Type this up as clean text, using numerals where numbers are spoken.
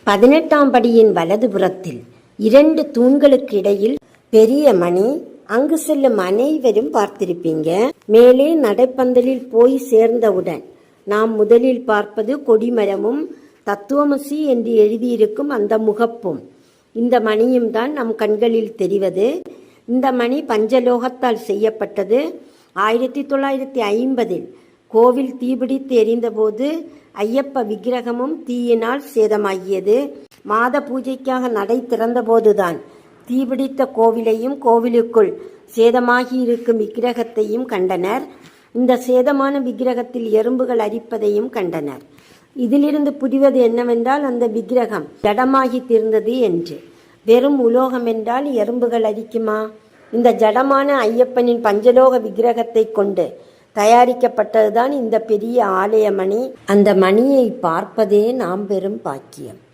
18ஆம் படியின் வலதுபுறத்தில் 2 தூண்களுக்கு இடையில் பெரிய மணி. அங்கு செல்லும் அனைவரும் பார்த்திருப்பீங்க. மேலே நடைப்பந்தலில் போய் சேர்ந்தவுடன் நாம் முதலில் பார்ப்பது கொடிமரமும் தத்துவமசி என்று எழுதியிருக்கும் அந்த முகப்பும் இந்த மணியும் தான் நம் கண்களில் தெரிவது. இந்த மணி பஞ்சலோகத்தால் செய்யப்பட்டது. 1950 கோவில் தீபிடித்து எரிந்தபோது ஐயப்ப விக்கிரகமும் தீயினால் சேதமாகியது. மாத பூஜைக்காக நடை திறந்தபோதுதான் தீபிடித்த கோவிலையும் கோவிலுக்குள் சேதமாகி இருக்கும் விக்கிரகத்தையும் கண்டனர். இந்த சேதமான விக்கிரகத்தில் எறும்புகள் அரிப்பதையும் கண்டனர். இதிலிருந்து புரிவது என்னவென்றால் அந்த விக்கிரகம் ஜடமாகி தீர்ந்தது என்று. வெறும் உலோகம் என்றால் எறும்புகள் அரிக்குமா? இந்த ஜடமான ஐயப்பனின் பஞ்சலோக விக்கிரகத்தை கொண்டு தயாரிக்கப்பட்டதுதான் இந்த பெரிய ஆலய மணி. அந்த மணியை பார்ப்பதே நாம் பெறும் பாக்கியம்.